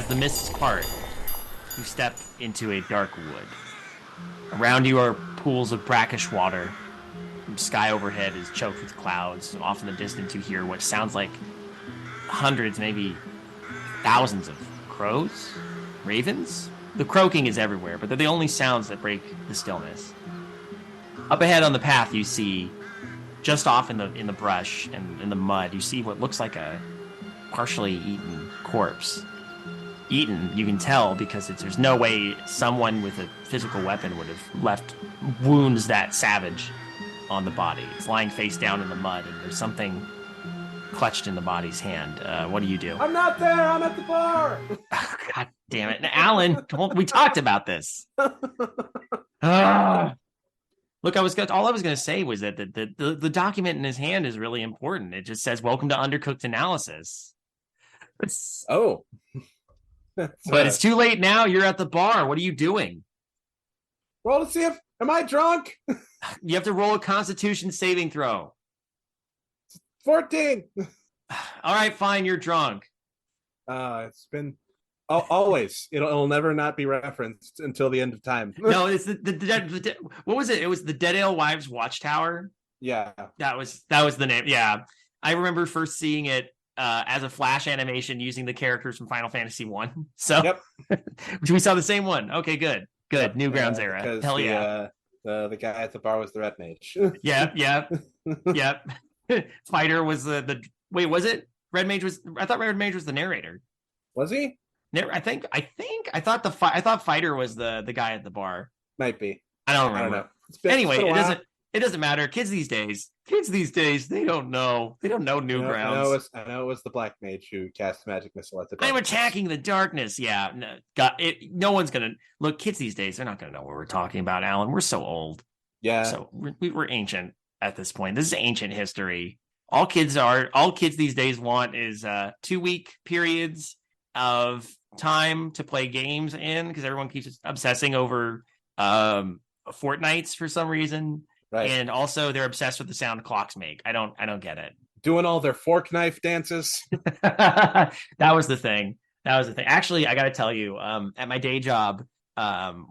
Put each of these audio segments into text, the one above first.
As the mists part, you step into a dark wood. Around you are pools of brackish water. The sky overhead is choked with clouds. Off in the distance, you hear what sounds like hundreds, maybe thousands of crows, ravens. The croaking is everywhere, but they're the only sounds that break the stillness. Up ahead on the path, you see, just off in the brush and in the mud, you see what looks like a partially eaten corpse. Eaten, you can tell, because there's no way someone with a physical weapon would have left wounds that savage on the body. It's lying face down in the mud, and there's something clutched in the body's hand. What do you do? I'm not there. I'm at the bar. God damn it. Now, Alan, we talked about this. Look, all I was going to say was that the document in his hand is really important. It just says, "Welcome to Undercooked Analysis." Oh. But it's too late now. You're at the bar. What are you doing? Roll to see if, am I drunk? You have to roll a Constitution saving throw. 14. All right, fine. You're drunk. It's been always. It'll never not be referenced until the end of time. No, it's what was it? It was the Dead Ale Wives Watchtower. Yeah, that was the name. Yeah, I remember first seeing it as a flash animation using the characters from Final Fantasy 1. So yep. We saw the same one. Okay, good. Yep. Newgrounds era. Hell yeah. The guy at the bar was the Red Mage. Yep. Fighter was the wait, was it? Red Mage was, I thought Red Mage was the narrator. Was he? I thought Fighter was the guy at the bar. Might be. I don't remember. Anyway, it doesn't matter. Kids these days, they don't know. They don't know Newgrounds. I know it was the Black Mage who cast magic missile at the darkness. I'm attacking the darkness. Yeah. No one's gonna look. Kids these days, they're not gonna know what we're talking about, Alan. We're so old. Yeah. So we're ancient at this point. This is ancient history. All kids these days want is 2-week periods of time to play games in, because everyone keeps obsessing over fortnights for some reason. Right. And also they're obsessed with the sound clocks make. I don't get it. Doing all their fork knife dances. That was the thing. Actually, I got to tell you, at my day job,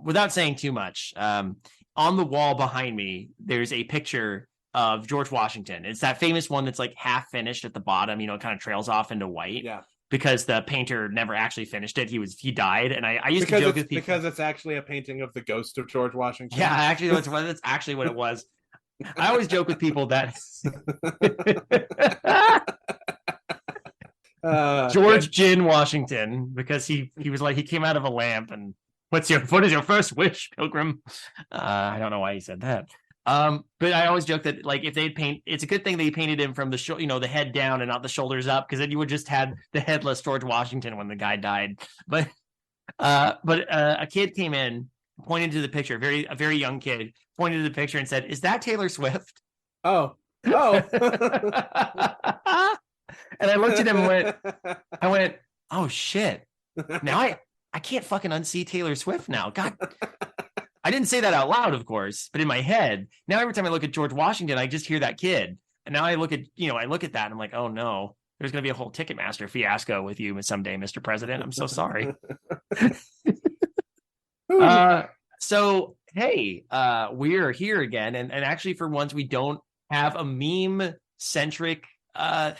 without saying too much, on the wall behind me, there's a picture of George Washington. It's that famous one that's like half finished at the bottom, it kind of trails off into white. Yeah. Because the painter never actually finished it. He died. And I used to joke with people. Because it's actually a painting of the ghost of George Washington. Yeah, actually, that's actually what it was. I always joke with people that George Gin Washington, because he was like, he came out of a lamp and what is your first wish, Pilgrim? I don't know why he said that. But I always joke that, like, if they'd paint, it's a good thing they painted him from the the head down and not the shoulders up, because then you would just had the headless George Washington when the guy died. But a kid came in, pointed to the picture, a very young kid, pointed to the picture and said, "Is that Taylor Swift?" Oh. And I looked at him and went, "Oh shit! Now I can't fucking unsee Taylor Swift now." God. I didn't say that out loud, of course, but in my head, now every time I look at George Washington, I just hear that kid. And now I look at that and I'm like, oh no, there's going to be a whole Ticketmaster fiasco with you someday, Mr. President. I'm so sorry. So, hey, we're here again. And actually, for once, we don't have a meme-centric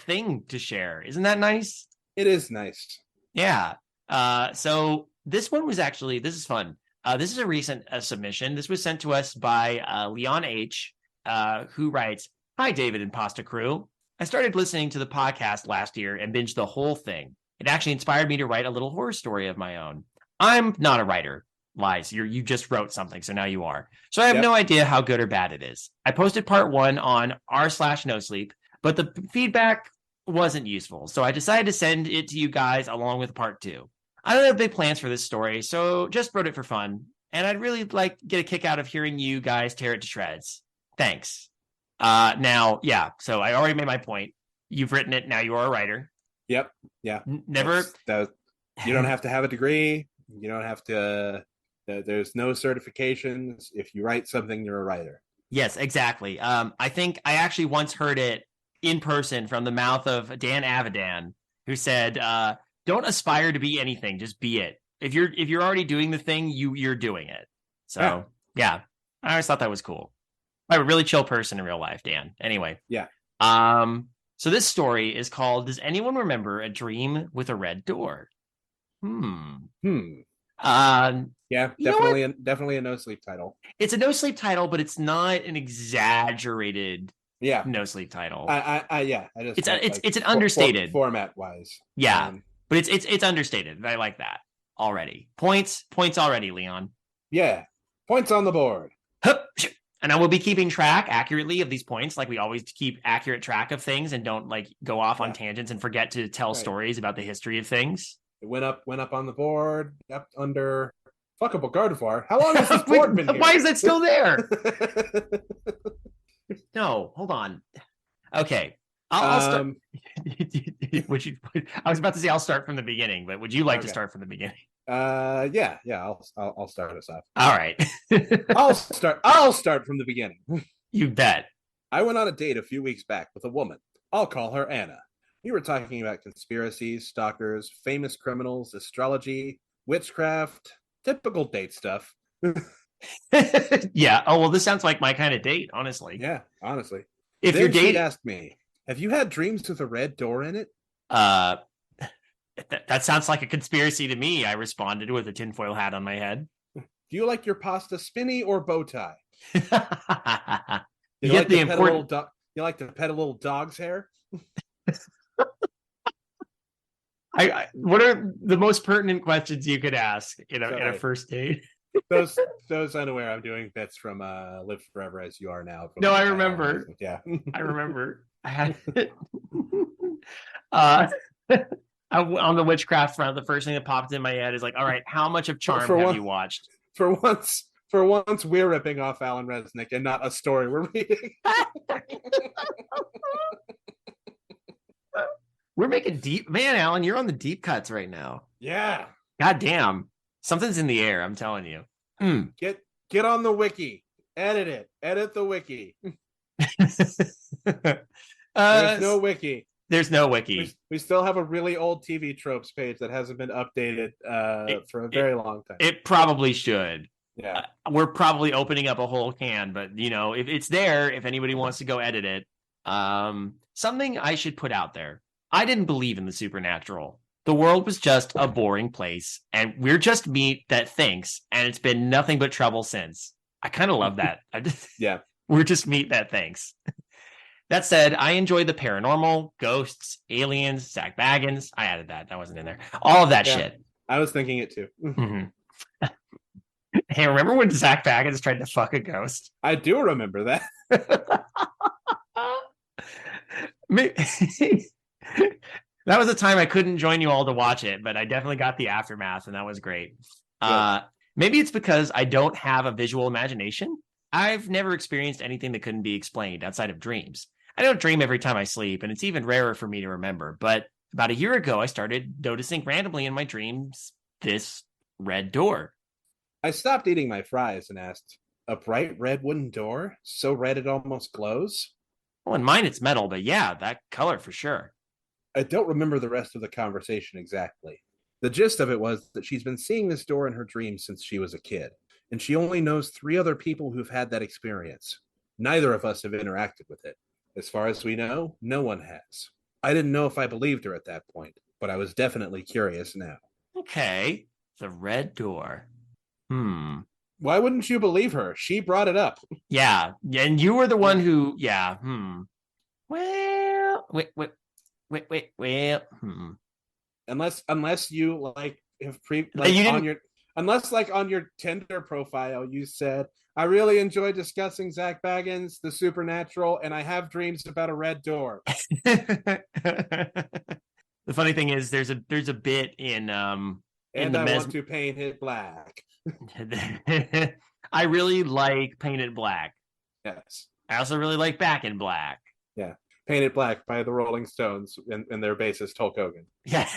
thing to share. Isn't that nice? It is nice. Yeah. So this one was actually, this is fun. This is a recent submission. This was sent to us by Leon H., who writes, "Hi, David and Pasta Crew. I started listening to the podcast last year and binged the whole thing. It actually inspired me to write a little horror story of my own. I'm not a writer. Lies. You just wrote something, so now you are. So I have no idea how good or bad it is. I posted part 1 on r/nosleep, but the feedback wasn't useful, so I decided to send it to you guys along with part 2. I don't have big plans for this story, so just wrote it for fun, and I'd really like to get a kick out of hearing you guys tear it to shreds. Thanks." Now, yeah, so I already made my point. You've written it, now you are a writer. Yep, yeah. Never... You don't have to have a degree. You don't have to... There's no certifications. If you write something, you're a writer. Yes, exactly. I think I actually once heard it in person from the mouth of Dan Avidan, who said... Don't aspire to be anything. Just be it. If you're already doing the thing, you're doing it. Yeah. So yeah, I always thought that was cool. I'm a really chill person in real life, Dan. Anyway, Yeah. so this story is called "Does Anyone Remember a Dream with a Red Door?" Hmm. Hmm. Yeah, You know what? definitely a no sleep title. It's a no sleep title, but it's not an exaggerated Yeah. no sleep title. Yeah, I just It's meant like it's an understated. format wise. Yeah, but it's understated. I like that already. Points already, Leon. Yeah. Points on the board. Hup, and I will be keeping track accurately of these points, like we always keep accurate track of things and don't like go off on tangents and forget to tell stories about the history of things. It went up on the board, up under fuckable Gardevoir. How long has this board been here? Why is it still there? No, hold on. Okay. I'll start. Would you? I was about to say I'll start from the beginning, but would you like to start from the beginning? Yeah. I'll start us off. All right. I'll start from the beginning. You bet. I went on a date a few weeks back with a woman. I'll call her Anna. We were talking about conspiracies, stalkers, famous criminals, astrology, witchcraft, typical date stuff. Yeah. Oh well, this sounds like my kind of date, honestly. Yeah, honestly. If then your date she asked me, "Have you had dreams with a red door in it?" That sounds like a conspiracy to me. I responded with a tinfoil hat on my head. Do you like your pasta spinny or bow tie? You get the important. You like to pet a little dog's hair? What are the most pertinent questions you could ask in a first date? Those unaware, I'm doing bits from Live Forever as You Are Now. No, I remember. Yeah. I remember. I had on the witchcraft front, the first thing that popped in my head is like, all right, how much of Charmed have you watched? For once, we're ripping off Alan Resnick and not a story we're reading. We're making deep, man, Alan, you're on the deep cuts right now. Yeah. God damn. Something's in the air, I'm telling you. Get on the wiki. Edit it. Edit the wiki. There's no wiki. There's no wiki. We still have a really old TV tropes page that hasn't been updated for a very long time. It probably should. Yeah. We're probably opening up a whole can, but you know, if it's there, if anybody wants to go edit it, something I should put out there. I didn't believe in the supernatural. The world was just a boring place, and we're just meat that thinks, and it's been nothing but trouble since. I kind of love that. Yeah. We're just meat that thinks. That said, I enjoy the paranormal, ghosts, aliens, Zach Baggins. I added that. That wasn't in there. All of that shit. I was thinking it too. Mm-hmm. Hey, remember when Zach Baggins tried to fuck a ghost? I do remember that. That was a time I couldn't join you all to watch it, but I definitely got the aftermath, and that was great. Maybe it's because I don't have a visual imagination. I've never experienced anything that couldn't be explained outside of dreams. I don't dream every time I sleep, and it's even rarer for me to remember. But about a year ago, I started noticing randomly in my dreams this red door. I stopped eating my fries and asked, "A bright red wooden door? So red it almost glows?" Well, in mine, it's metal, but yeah, that color for sure. I don't remember the rest of the conversation exactly. The gist of it was that she's been seeing this door in her dreams since she was a kid, and she only knows 3 other people who've had that experience. Neither of us have interacted with it. As far as we know, no one has. I didn't know if I believed her at that point, but I was definitely curious now. Okay, the red door. Why wouldn't you believe her? She brought it up. Yeah, and you were the one who, Well, wait. Unless you like have on your Tinder profile you said, "I really enjoy discussing Zach Baggins, the supernatural, and I have dreams about a red door." The funny thing is, there's a bit in and I want to paint it black. I really like Painted Black. Yes. I also really like Back in Black. Yeah. Painted Black by the Rolling Stones and their bassist Hulk Hogan. Yeah.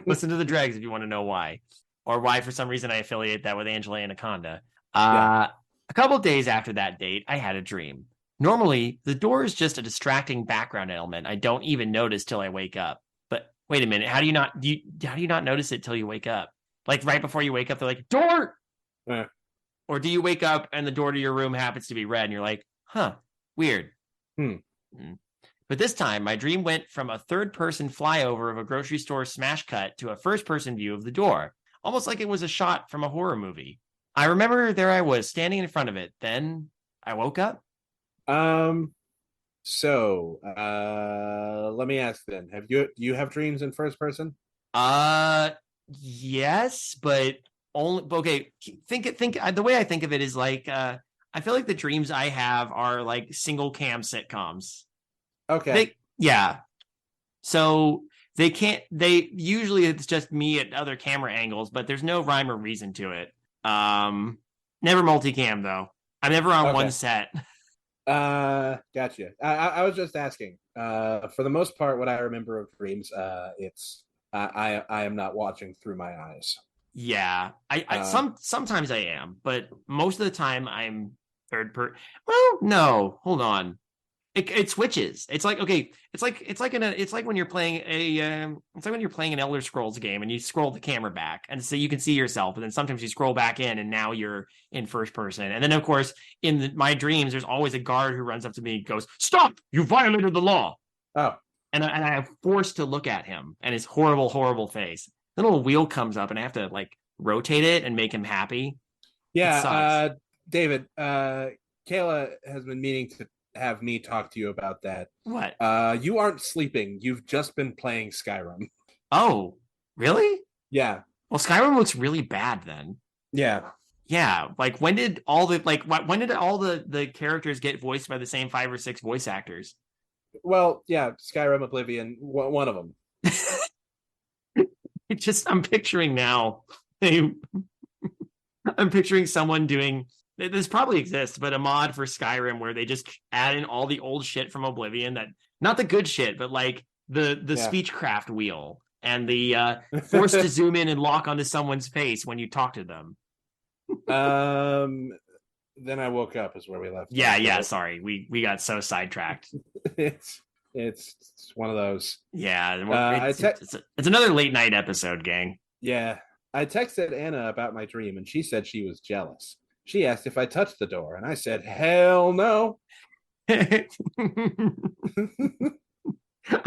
Listen to the Dregs if you want to know why. Or why, for some reason, I affiliate that with Angela Anaconda. A couple of days after that date, I had a dream. Normally, the door is just a distracting background element I don't even notice till I wake up. But Wait a minute. How do you not notice it till you wake up? Like right before you wake up, they're like, door. Eh. Or do you wake up and the door to your room happens to be red and you're like, huh, weird. Hmm. But this time, my dream went from a third person flyover of a grocery store smash cut to a first person view of the door, almost like it was a shot from a horror movie. I remember there I was standing in front of it. Then I woke up. Um. So, let me ask then: do you have dreams in first person? Uh, yes, but only okay. Think the way I think of it is like I feel like the dreams I have are like single cam sitcoms. Okay. Yeah. So they usually it's just me at other camera angles, but there's no rhyme or reason to it. Never multicam though. I'm never on one Okay. set. Gotcha. I was just asking. For the most part, what I remember of dreams, it's I am not watching through my eyes. Yeah. I Uh, sometimes I am, but most of the time I'm third per well, no, hold on. It switches. It's like okay. It's like when you're playing it's like when you're playing an Elder Scrolls game and you scroll the camera back and so you can see yourself, and then sometimes you scroll back in and now you're in first person. And then of course my dreams, there's always a guard who runs up to me and goes, "Stop! You violated the law!" oh, And I am forced to look at him and his horrible face. The little wheel comes up and I have to like rotate it and make him happy. It yeah. sucks. David. Kayla has been meaning to have me talk to you about that. What? You aren't sleeping. You've just been playing Skyrim. Oh, really? Yeah. Well, Skyrim looks really bad then. Yeah. Yeah, like when did all the characters get voiced by the same 5 or 6 voice actors? Well, yeah. Skyrim, Oblivion, one of them. I'm picturing now. I'm picturing someone doing this probably exists, but a mod for Skyrim where they just add in all the old shit from Oblivion, that not the good shit, but like the Yeah. speechcraft wheel and the forced to zoom in and lock onto someone's face when you talk to them. um. Then I woke up is where we left. Yeah. Sorry, we got so sidetracked. it's it's one of those. Yeah, it's another late night episode, gang. Yeah, I texted Anna about my dream, and she said she was jealous. She asked if I touched the door, and I said, "Hell no." I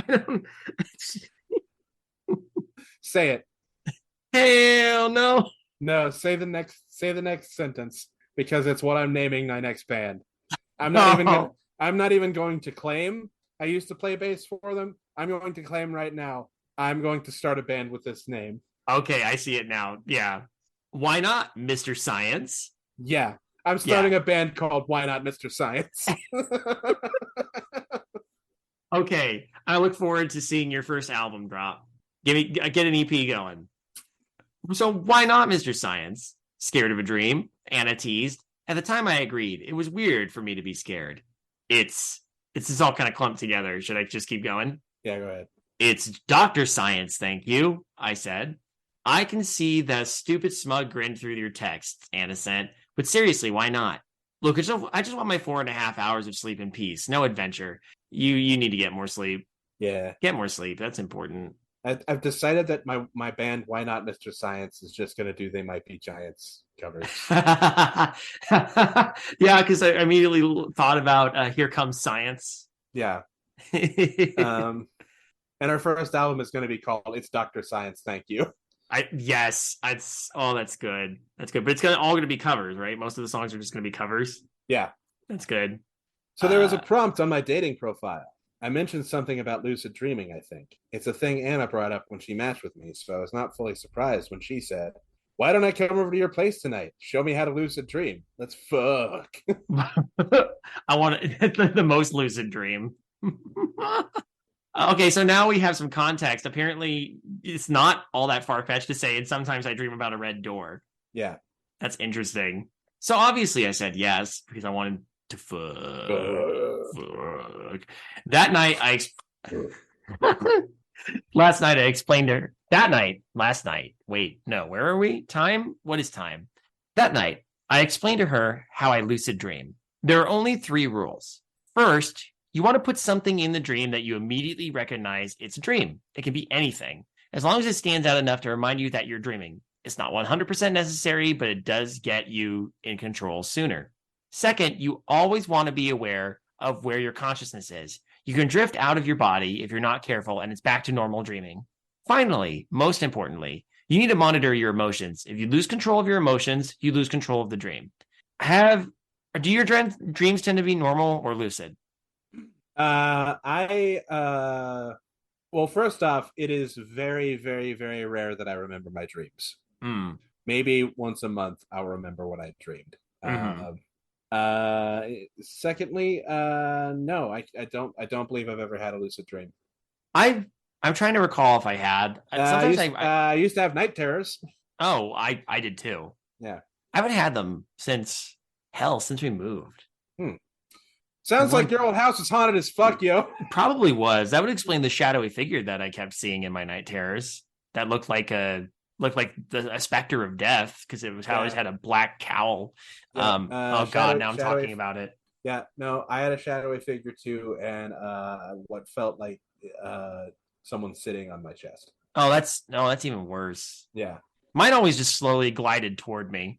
don't. Say it. Hell no. No, say the next sentence because it's what I'm naming my next band. Oh, I'm not even going to claim I used to play bass for them. I'm going to claim right now I'm going to start a band with this name. okay, I see it now. Yeah, why not, Mr. Science? Yeah. I'm Yeah. starting a band called Why Not Mr. Science. Okay, I look forward to seeing your first album drop. Get an EP going. So why not, Mr. Science? Scared of a dream? Anna teased. At the time, I agreed. It was weird for me to be scared. It's all kind of clumped together. Should I just keep going? Yeah, go ahead. It's Dr. Science, thank you, I said. I can see the stupid smug grin through your text, Anna sent. But seriously, why not? Look, I just want my 4.5 hours of sleep in peace. No adventure. You need to get more sleep. Yeah. Get more sleep. That's important. I've decided that my band Why Not Mr. Science is just gonna do They Might Be Giants covers. Yeah, because I immediately thought about Here Comes Science. Yeah. And our first album is going to be called It's Dr. Science, Thank You. Yes, that's good. That's good. But it's all gonna be covers, right? Most of the songs are just gonna be covers. Yeah. That's good. So there was a prompt on my dating profile. I mentioned something about lucid dreaming, I think. It's a thing Anna brought up when she matched with me, so I was not fully surprised when she said, "Why don't I come over to your place tonight? Show me how to lucid dream. Let's fuck." I want the most lucid dream. Okay, so now we have some context. Apparently, it's not all that far-fetched to say, and sometimes I dream about a red door. Yeah. That's interesting. So obviously I said yes, because I wanted to fuck. That night, last night I explained to her. Last night. Wait, no, where are we? Time? What is time? That night, I explained to her how I lucid dream. There are only 3 rules. First, you want to put something in the dream that you immediately recognize it's a dream. It can be anything, as long as it stands out enough to remind you that you're dreaming. It's not 100% necessary, but it does get you in control sooner. Second, you always want to be aware of where your consciousness is. You can drift out of your body if you're not careful, and it's back to normal dreaming. Finally, most importantly, you need to monitor your emotions. If you lose control of your emotions, you lose control of the dream. Do your dreams tend to be normal or lucid? Well, first off, it is very, very, very rare that I remember my dreams. Mm. Maybe once a month I'll remember what I dreamed. Mm-hmm. Secondly, no, I don't believe I've ever had a lucid dream. I'm trying to recall if I had. Sometimes I used to have night terrors. Oh, I did too. Yeah. I haven't had them since we moved. Sounds like your old house is haunted as fuck, yo. Probably was. That would explain the shadowy figure that I kept seeing in my night terrors. That looked like a specter of death, because it was always had a black cowl. Yeah. Oh god, now I'm talking about it. Yeah, no, I had a shadowy figure too, and what felt like someone sitting on my chest. Oh, that's even worse. Yeah. Mine always just slowly glided toward me.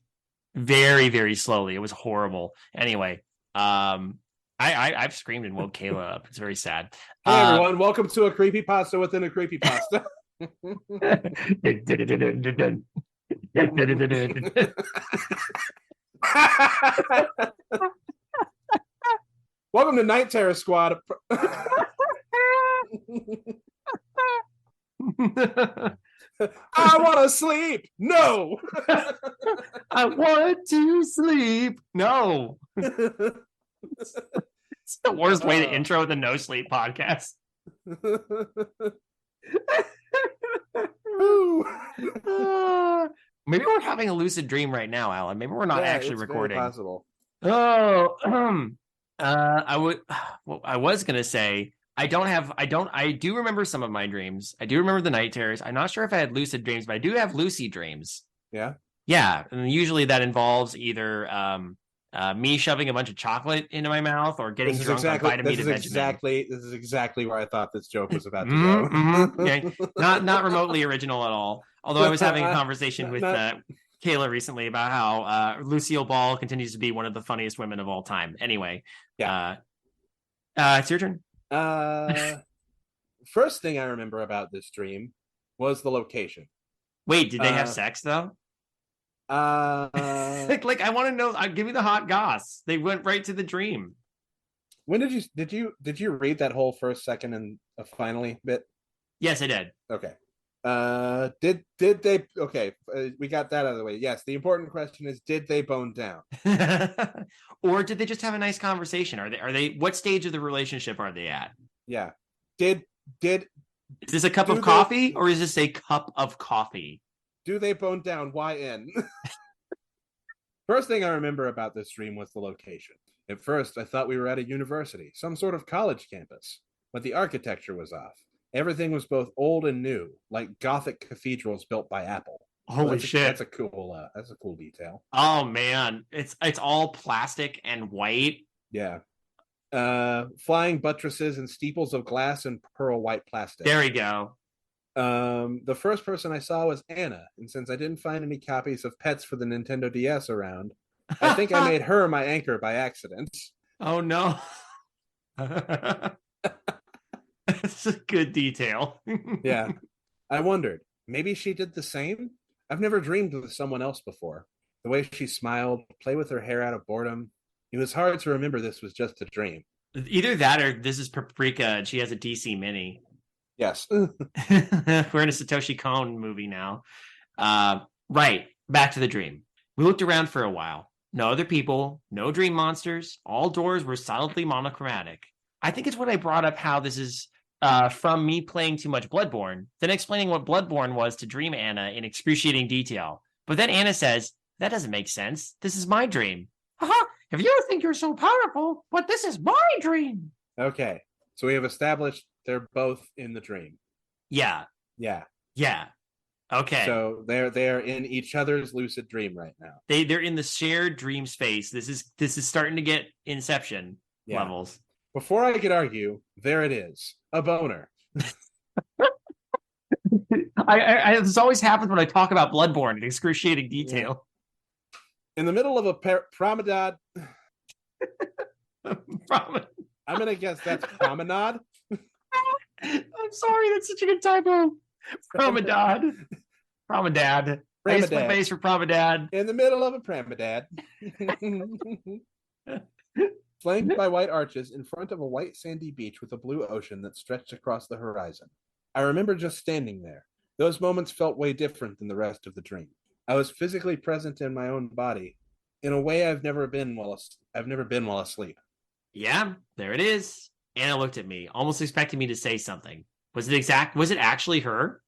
Very, very slowly. It was horrible. Anyway, I've screamed and woke Kayla up. It's very sad. Hey everyone, welcome to a creepypasta within a creepypasta. Welcome to Night Terror Squad. I want to sleep. No. I want to sleep. No. It's the worst way to intro the No Sleep podcast. Maybe we're having a lucid dream right now, Alan. Maybe we're not actually recording. Very possible. I was gonna say I do remember some of my dreams. I do remember the night terrors. I'm not sure if I had lucid dreams, but I do have lucid dreams. Yeah. Yeah, and usually that involves either me shoving a bunch of chocolate into my mouth or getting drunk on vitamin This is exactly where I thought this joke was about to go. Yeah. Not remotely original at all. Although I was having a conversation with Kayla recently about how Lucille Ball continues to be one of the funniest women of all time. Anyway, yeah. It's your turn. First thing I remember about this dream was the location. Wait, did they have sex though? Like I want to know. Give me the hot goss. They went right to the dream. When did you read that whole first, second, and finally bit? Yes, I did. Okay. Did they? Okay, we got that out of the way. Yes, the important question is, did they bone down, or did they just have a nice conversation? Are they? What stage of the relationship are they at? Yeah. Is this a cup of coffee, or is this a cup of coffee? Do they bone down? YN. First thing I remember about this dream was the location. At first, I thought we were at a university, some sort of college campus, but the architecture was off. Everything was both old and new, like Gothic cathedrals built by Apple. Holy shit! That's a cool detail. Oh man, it's all plastic and white. Yeah. Flying buttresses and steeples of glass and pearl white plastic. There we go. The first person I saw was Anna, and since I didn't find any copies of Pets for the Nintendo DS around, I think I made her my anchor by accident. Oh no. That's a good detail. Yeah. I wondered, maybe she did the same? I've never dreamed with someone else before. The way she smiled, play with her hair out of boredom. It was hard to remember this was just a dream. Either that or this is Paprika and she has a DC Mini. Yes. We're in a Satoshi Kon movie now. Right. Back to the dream. We looked around for a while. No other people, no dream monsters. All doors were solidly monochromatic. I think it's when I brought up how this is from me playing too much Bloodborne, then explaining what Bloodborne was to Dream Anna in excruciating detail. But then Anna says, that doesn't make sense. This is my dream. Haha, if you think you're so powerful, but this is my dream. Okay, so we have established they're both in the dream. Yeah. Yeah. Yeah. Okay. So they're in each other's lucid dream right now. They're in the shared dream space. This is starting to get Inception levels. Before I could argue, there it is, a boner. This always happens when I talk about Bloodborne in excruciating detail. In the middle of a promenade. Prom- I'm going to guess that's promenade. I'm sorry, that's such a good typo. Promenade. Promenade. Face my face for promenade. In the middle of a promenade. Flanked by white arches in front of a white sandy beach with a blue ocean that stretched across the horizon. I remember just standing there. Those moments felt way different than the rest of the dream. I was physically present in my own body in a way I've never been while asleep. Yeah, there it is. Anna looked at me, almost expecting me to say something. Was it actually her?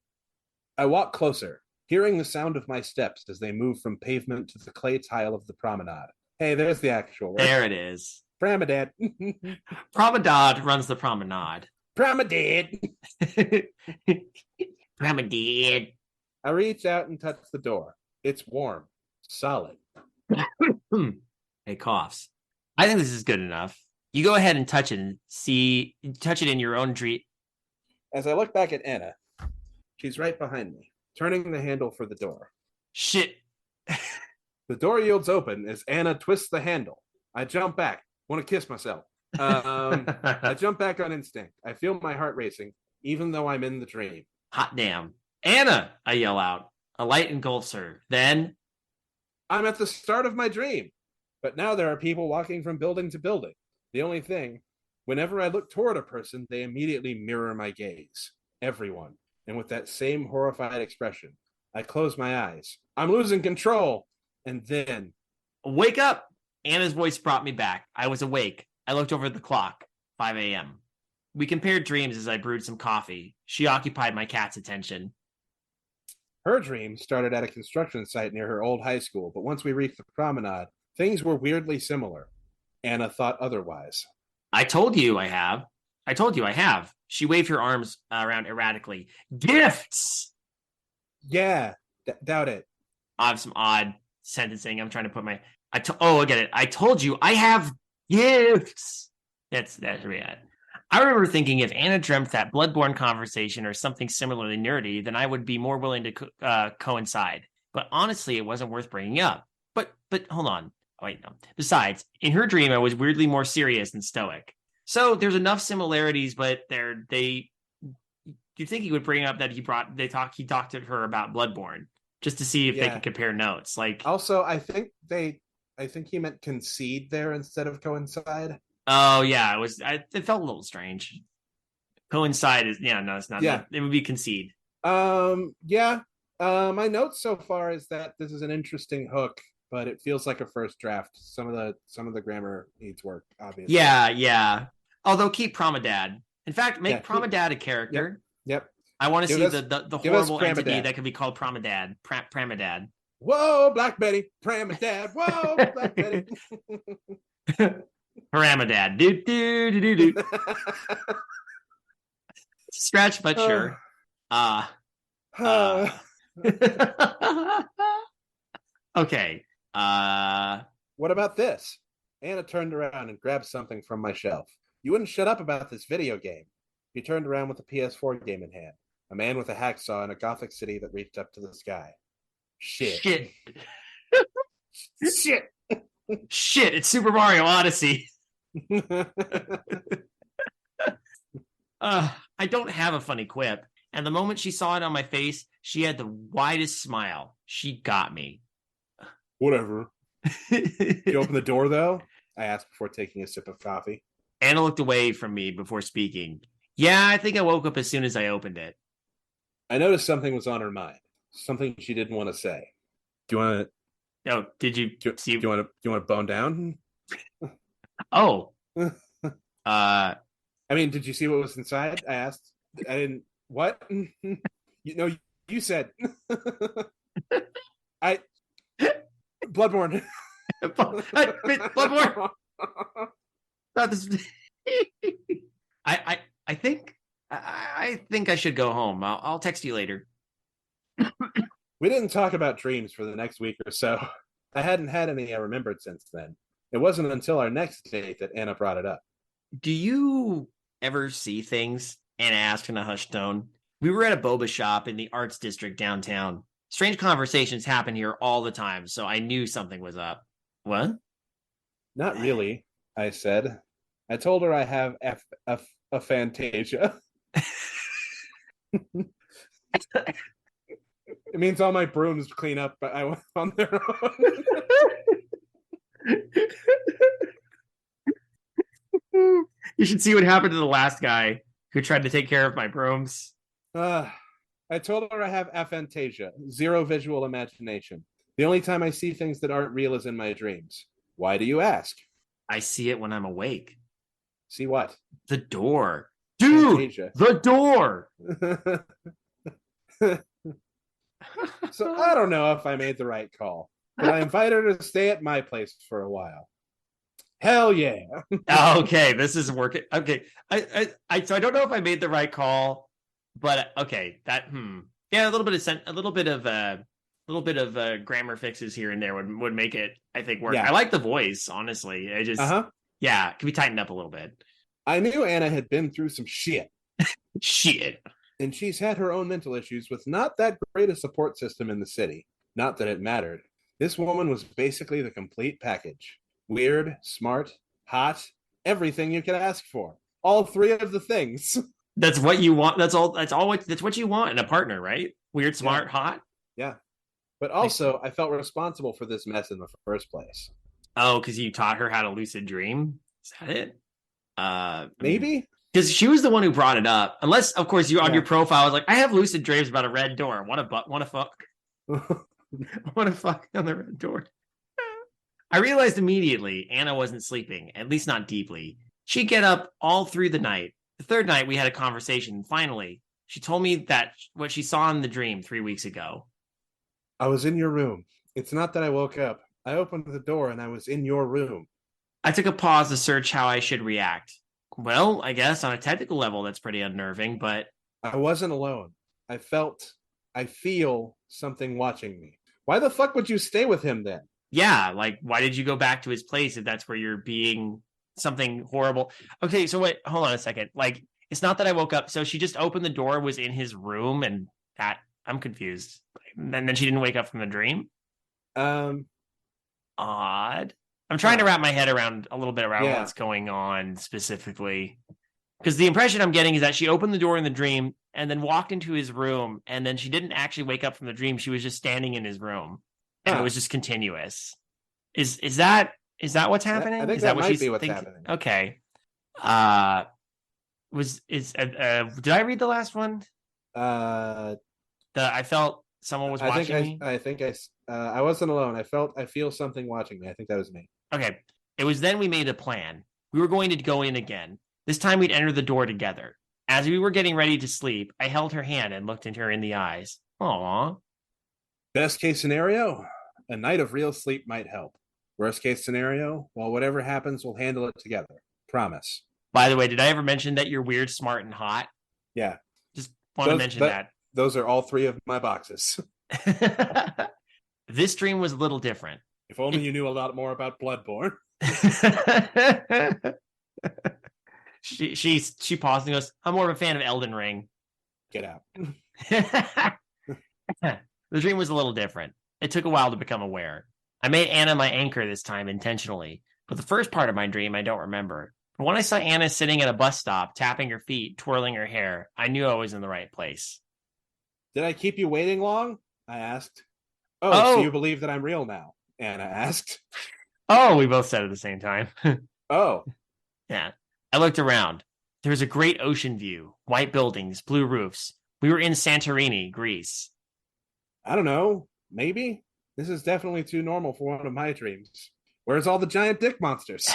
I walked closer, hearing the sound of my steps as they moved from pavement to the clay tile of the promenade. Hey, there's the actual word. There it is. Promenade. Promenade runs the promenade. Promenade. Promenade. I reach out and touch the door. It's warm, solid. Hey, coughs. I think this is good enough. You go ahead and touch it and touch it in your own dream. As I look back at Anna, she's right behind me, turning the handle for the door. Shit. The door yields open as Anna twists the handle. I jump back, want to kiss myself. I jump back on instinct. I feel my heart racing, even though I'm in the dream. Hot damn. Anna, I yell out. A light engulfs her. Then I'm at the start of my dream, but now there are people walking from building to building. The only thing, whenever I look toward a person, they immediately mirror my gaze. Everyone. And with that same horrified expression, I close my eyes. I'm losing control. And then... Wake up! Anna's voice brought me back. I was awake. I looked over at the clock. 5 a.m. We compared dreams as I brewed some coffee. She occupied my cat's attention. Her dream started at a construction site near her old high school, but once we reached the promenade, things were weirdly similar. Anna thought otherwise. I told you I have. She waved her arms around erratically. Gifts! Yeah, doubt it. I have some odd sentencing. I'm trying to put my... I get it. I told you I have gifts. That's it. I remember thinking if Anna dreamt that Bloodborne conversation or something similarly nerdy, then I would be more willing to coincide. But honestly, it wasn't worth bringing up. But hold on. Oh, wait, no. Besides, in her dream, I was weirdly more serious and stoic. So there's enough similarities, but you think he would bring up that he talked to her about Bloodborne just to see if they could compare notes. Like, also, I think he meant concede there instead of coincide. Oh yeah, it felt a little strange. Coincide is no, it's not. Yeah, it would be concede. Yeah. My notes so far is that this is an interesting hook, but it feels like a first draft. Some of the grammar needs work, obviously. Yeah. Although keep Promadad. In fact, make Promadad a character. Yep. I want to see the horrible entity that could be called Promadad. Pramadad. Whoa, Black Betty. Pramadad. Whoa, Black Betty. Paramadad. Do. Scratch, but sure. Okay. What about this? Anna turned around and grabbed something from my shelf. You wouldn't shut up about this video game. He turned around with a PS4 game in hand. A man with a hacksaw in a gothic city that reached up to the sky. Shit. Shit. It's Super Mario Odyssey. I don't have a funny quip. And the moment she saw it on my face, she had the widest smile. She got me. Whatever. You open the door, though? I asked before taking a sip of coffee. Anna looked away from me before speaking. Yeah, I think I woke up as soon as I opened it. I noticed something was on her mind. Something she didn't want to say. Do you want to... Oh, did you see... Do you want to bone down? Oh. I mean, did you see what was inside? I asked. I didn't... What? You said... Bloodborne. Bloodborne. Not this... I think I should go home. I'll text you later. We didn't talk about dreams for the next week or so. I hadn't had any I remembered since then. It wasn't until our next date that Anna brought it up. Do you ever see things and ask in a hushed tone? We were at a boba shop in the arts district downtown. Strange conversations happen here all the time, so I knew something was up. What? Not really, I said. I told her I have a Fantasia. It means all my brooms clean up, but I went on their own. You should see what happened to the last guy who tried to take care of my brooms. uh, I told her I have aphantasia, zero visual imagination. The only time I see things that aren't real is in my dreams. Why do you ask? I see it when I'm awake. See what? The door. Dude, Fantasia. the door. So I don't know if I made the right call, but I invited her to stay at my place for a while. Hell yeah. Okay, this is working. Okay. So I don't know if I made the right call, but okay, yeah, a little bit of grammar fixes here and there would make it, I think, work. Yeah. I like the voice, honestly. I just yeah, it can be tightened up a little bit. I knew Anna had been through some shit. Shit. And she's had her own mental issues with not that great a support system in the city. Not that it mattered. This woman was basically the complete package. Weird, smart, hot, everything you could ask for. All three of the things. That's what you want. That's what you want in a partner, right? Weird, smart, hot. Yeah. But also, I felt responsible for this mess in the first place. Oh, because you taught her how to lucid dream? Is that it? Maybe? Because she was the one who brought it up. Unless, of course, you on your profile was like, I have lucid dreams about a red door. Want to fuck? Want to fuck on the red door? I realized immediately Anna wasn't sleeping, at least not deeply. She'd get up all through the night. The third night, we had a conversation. Finally, she told me that what she saw in the dream 3 weeks ago. I was in your room. It's not that I woke up. I opened the door and I was in your room. I took a pause to search how I should react. Well, I guess on a technical level, that's pretty unnerving, but... I wasn't alone. I feel something watching me. Why the fuck would you stay with him then? Yeah, like, why did you go back to his place if that's where you're being something horrible? Okay, so wait, hold on a second. Like, it's not that I woke up. So she just opened the door, was in his room, and that... I'm confused. And then she didn't wake up from the dream? Odd. I'm trying to wrap my head around a little bit around what's going on specifically. Because the impression I'm getting is that she opened the door in the dream and then walked into his room, and then she didn't actually wake up from the dream. She was just standing in his room. And it was just continuous. Is that what's happening? I think is that what might be what's happening. Okay. Did I read the last one? I felt someone was watching me. I wasn't alone. I feel something watching me. I think that was me. Okay. It was then we made a plan. We were going to go in again. This time we'd enter the door together. As we were getting ready to sleep, I held her hand and looked into her in the eyes. Aww. Best case scenario, a night of real sleep might help. Worst case scenario, well, whatever happens, we'll handle it together. Promise. By the way, did I ever mention that you're weird, smart, and hot? Yeah. Just want to mention that. Those are all three of my boxes. This dream was a little different. If only you knew a lot more about Bloodborne. She paused and goes, I'm more of a fan of Elden Ring. Get out. The dream was a little different. It took a while to become aware. I made Anna my anchor this time intentionally, but the first part of my dream I don't remember. But when I saw Anna sitting at a bus stop, tapping her feet, twirling her hair, I knew I was in the right place. Did I keep you waiting long? I asked. Oh, so you believe that I'm real now? Anna asked. Oh, we both said it at the same time. Oh. Yeah. I looked around. There was a great ocean view, white buildings, blue roofs. We were in Santorini, Greece. I don't know. Maybe. This is definitely too normal for one of my dreams. Where's all the giant dick monsters?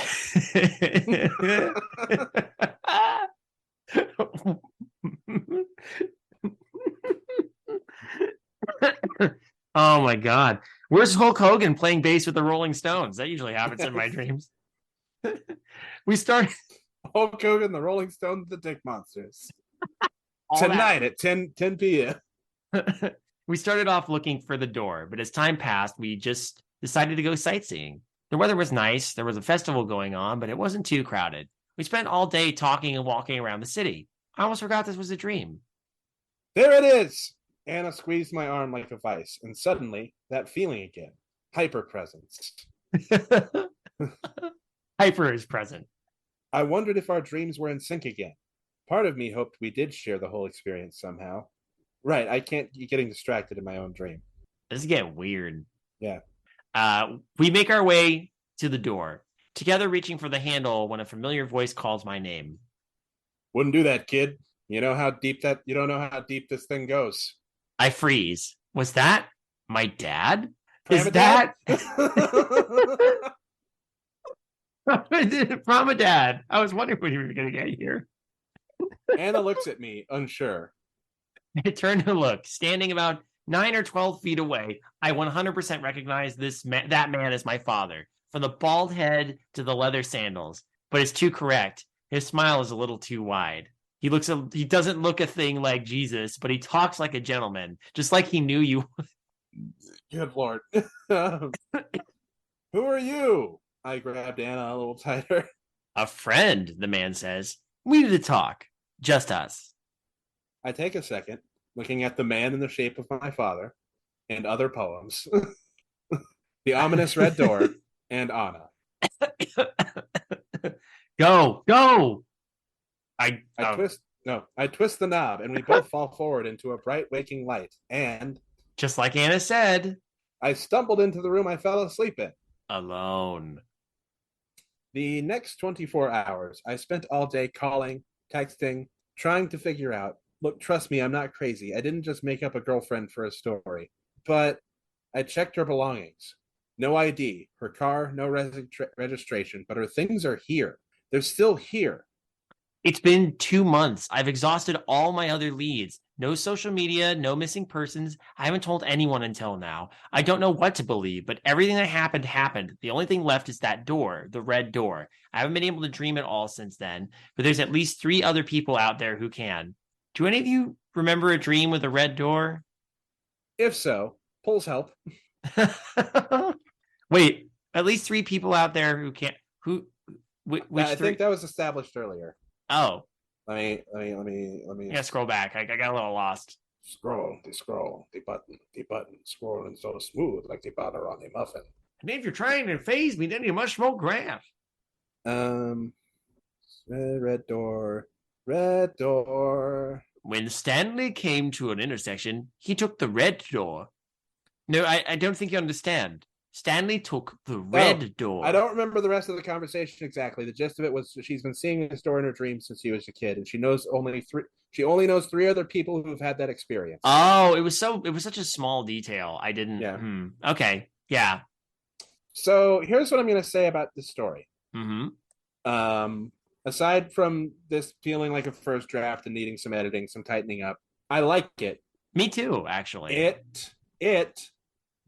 Oh my God. Where's Hulk Hogan playing bass with the Rolling Stones? That usually happens in my dreams. We started Hulk Hogan, the Rolling Stones, the Dick Monsters. Tonight at 10 p.m. We started off looking for the door, but as time passed, we just decided to go sightseeing. The weather was nice. There was a festival going on, but it wasn't too crowded. We spent all day talking and walking around the city. I almost forgot this was a dream. There it is! Anna squeezed my arm like a vice, and suddenly, that feeling again. Hyper-presence. Hyper is present. I wondered if our dreams were in sync again. Part of me hoped we did share the whole experience somehow. Right, I can't keep getting distracted in my own dream. This is getting weird. Yeah. We make our way to the door, together reaching for the handle when a familiar voice calls my name. Wouldn't do that, kid. You don't know how deep this thing goes. I freeze. Was that my dad? Is Pramadad? that from a dad? I was wondering when you were going to get here. Anna looks at me, unsure. I turn to look, standing about 9 or 12 feet away. I 100% recognize that man as my father, from the bald head to the leather sandals. But it's too correct. His smile is a little too wide. He doesn't look a thing like Jesus, but he talks like a gentleman, just like he knew you. Good Lord. Who are you? I grabbed Anna a little tighter. A friend, the man says. We need to talk. Just us. I take a second, looking at the man in the shape of my father and other poems. The ominous red door and Anna. Go. I twist the knob and we both fall forward into a bright waking light. And just like Anna said, I stumbled into the room I fell asleep in. Alone. The next 24 hours, I spent all day calling, texting, trying to figure out. Look, trust me, I'm not crazy. I didn't just make up a girlfriend for a story. But I checked her belongings. No ID, her car, no registration, but her things are here. They're still here. It's been 2 months. I've exhausted all my other leads. No social media, no missing persons. I haven't told anyone until now. I don't know what to believe, but everything that happened. The only thing left is that door, the red door. I haven't been able to dream at all since then, but there's at least 3 other people out there who can. Do any of you remember a dream with a red door? If so, polls help. Wait, at least 3 people out there who can't. Which I think that was established earlier. Oh, let me. Yeah, scroll back. I got a little lost. Scroll, the button, scrolling so smooth like the butter on a muffin. And if you're trying to phase me, then you must smoke grass. Red door. When Stanley came to an intersection, he took the red door. No, I don't think you understand. Stanley took the red door. I don't remember the rest of the conversation exactly. The gist of it was she's been seeing this door in her dreams since she was a kid, and she only knows 3 other people who've had that experience. Oh, it was such a small detail. I didn't. Yeah. Okay. Yeah. So here's what I'm going to say about this story. Mm-hmm. Aside from this feeling like a first draft and needing some editing, some tightening up, I like it. Me too, actually. It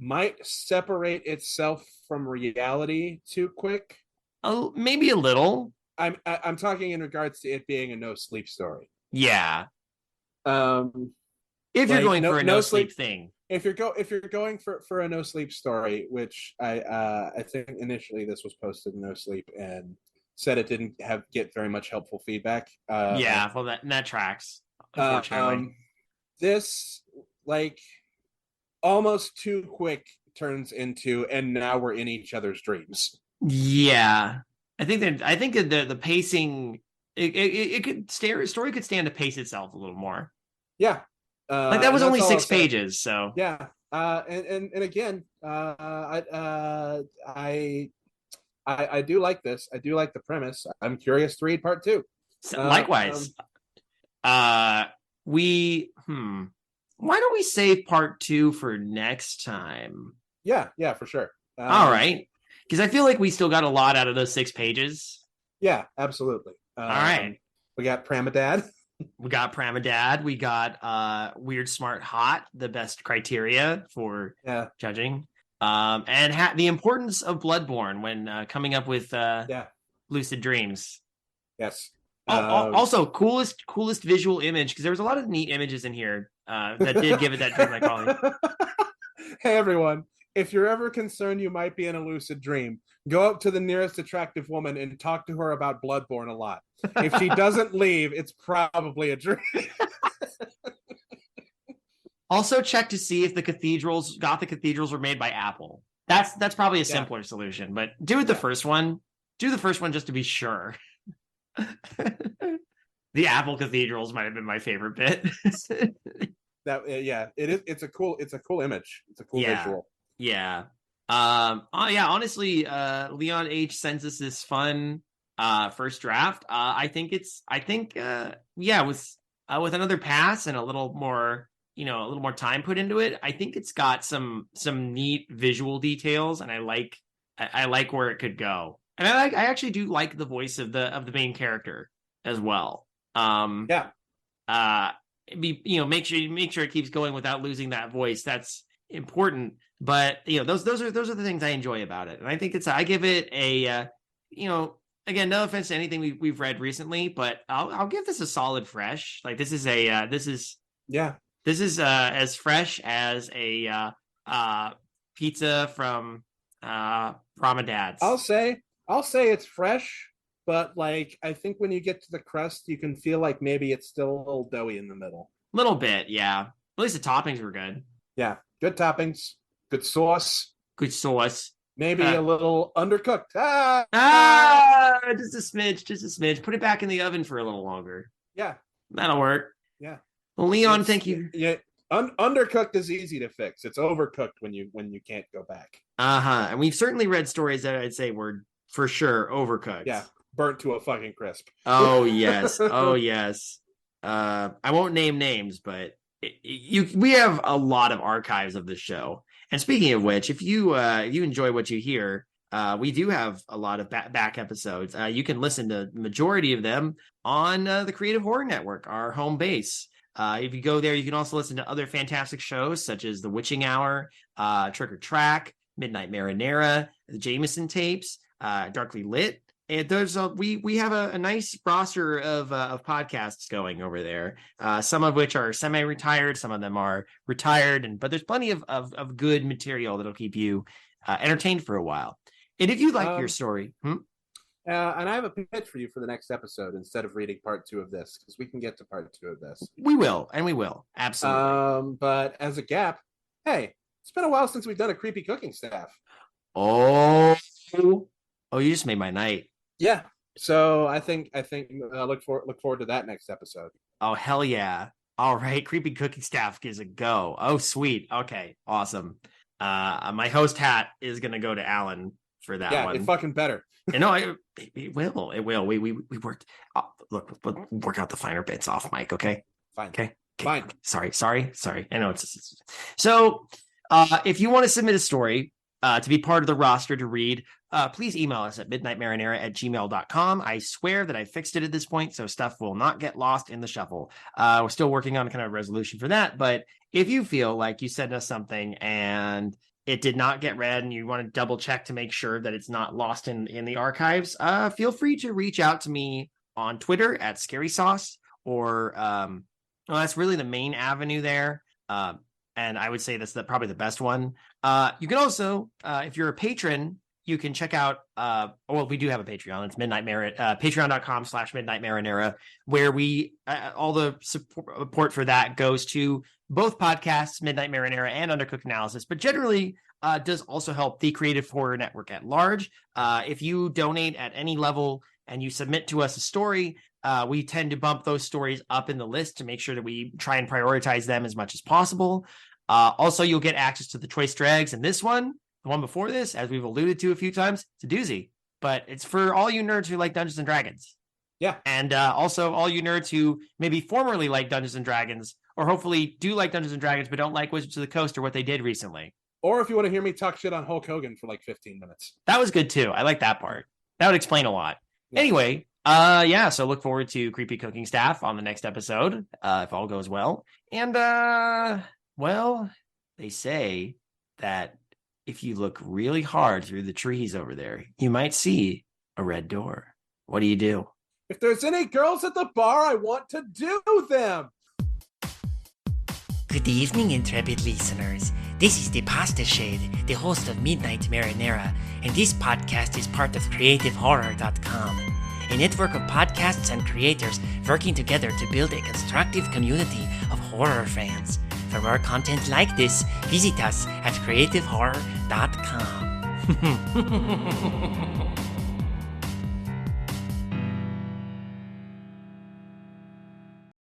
might separate itself from reality too quick. Oh, maybe a little. I'm talking in regards to it being a no sleep story. Yeah. If like, you're going for a no sleep thing. If you're going for a no sleep story, which I think initially this was posted in no sleep and said it didn't get very much helpful feedback. Yeah, well that tracks, unfortunately. This like almost too quick turns into, and now we're in each other's dreams. Yeah, I think the pacing story could stand to pace itself a little more. Yeah, like that was only 6 pages, so yeah. And again, I do like this. I do like the premise. I'm curious to read part 2. So, likewise, why don't we save part 2 for next time? Yeah, for sure. All right, because I feel like we still got a lot out of those 6 pages. Yeah, absolutely. All right, we got Pramadad. We got Weird, Smart, Hot, the best criteria for judging. And the importance of Bloodborne when coming up with lucid dreams. Yes. Also, coolest visual image, because there was a lot of neat images in here that did give it that dream-like quality. Hey everyone, if you're ever concerned you might be in a lucid dream, go up to the nearest attractive woman and talk to her about Bloodborne a lot. If she doesn't leave, it's probably a dream. Also, check to see if the Gothic cathedrals were made by Apple. That's probably a simpler solution, but do the first one. Do the first one just to be sure. The Apple cathedrals might have been my favorite bit. It is. It's a cool image. It's a cool visual. Yeah. Honestly, Leon H sends us this fun first draft. I think with another pass and a little more time put into it, I think it's got some neat visual details, and I like where it could go. And I actually do like the voice of the main character as well. Make sure it keeps going without losing that voice. That's important. But those are the things I enjoy about it, and I think I give it a again, no offense to anything we've read recently, but I'll give this a solid fresh. Like this is as fresh as a pizza from Ramadad's. I'll say it's fresh, but like I think when you get to the crust, you can feel like maybe it's still a little doughy in the middle. Little bit, yeah. At least the toppings were good. Yeah, good toppings, good sauce. Maybe a little undercooked. Just a smidge. Put it back in the oven for a little longer. Yeah, that'll work. Yeah. Well, Leon, thank you. Yeah, undercooked is easy to fix. It's overcooked when you can't go back. And we've certainly read stories that I'd say were for sure overcooked. Yeah, burnt to a fucking crisp. Oh yes. I won't name names, but we have a lot of archives of this show. And speaking of which, if you enjoy what you hear, we do have a lot of back episodes. You can listen to the majority of them on the Creative Horror Network, our home base. If you go there, you can also listen to other fantastic shows such as The Witching Hour, Trick or Track, Midnight Marinara, the Jameson Tapes, Darkly Lit. And we have a nice roster of podcasts going over there. Some of which are semi-retired, some of them are retired, but there's plenty of good material that'll keep you entertained for a while. And if you like your story, and I have a pitch for you for the next episode instead of reading part 2 of this, because we can get to part 2 of this. We will absolutely. But as a gap, hey, it's been a while since we've done a creepy cooking staff. Oh, you just made my night. Yeah. So I think look forward to that next episode. Oh, hell yeah. All right. Creepy cooking staff gives a go. Oh, sweet. Okay. Awesome. My host hat is going to go to Alan for that one. Yeah, it fucking better. It will. We worked. Look, we'll work out the finer bits off mic. Okay. Fine. Okay. Fine. Sorry. I know it's so, if you want to submit a story, to be part of the roster to read, please email us at midnightmarinara@gmail.com. I swear that I fixed it at this point, so stuff will not get lost in the shuffle. We're still working on kind of a resolution for that, but if you feel like you sent us something and it did not get read and you want to double check to make sure that it's not lost in the archives, feel free to reach out to me on Twitter at Scary Sauce, or that's really the main avenue there. And I would say that's probably the best one. You can also, if you're a patron, you can check out, we do have a Patreon. It's patreon.com/Midnight Marinara, where we, all the support for that goes to both podcasts, Midnight Marinara and Undercooked Analysis, but generally does also help the Creative Horror Network at large. If you donate at any level and you submit to us a story, we tend to bump those stories up in the list to make sure that we try and prioritize them as much as possible. Also, you'll get access to the Choice Drags, and this one, the one before this, as we've alluded to a few times, it's a doozy, but it's for all you nerds who like Dungeons and Dragons. Yeah. And also all you nerds who maybe formerly liked Dungeons and Dragons, or hopefully do like Dungeons and Dragons, but don't like Wizards of the Coast or what they did recently. Or if you want to hear me talk shit on Hulk Hogan for like 15 minutes. That was good too. I like that part. That would explain a lot. Yeah. Anyway, so look forward to Creepy Cooking Staff on the next episode, if all goes well. And, they say that if you look really hard through the trees over there, you might see a red door. What do you do? If there's any girls at the bar, I want to do them. Good evening, intrepid listeners. This is the Pasta Shade, the host of Midnight Marinara, and this podcast is part of CreativeHorror.com, a network of podcasts and creators working together to build a constructive community of horror fans. For more content like this, visit us at CreativeHorror.com.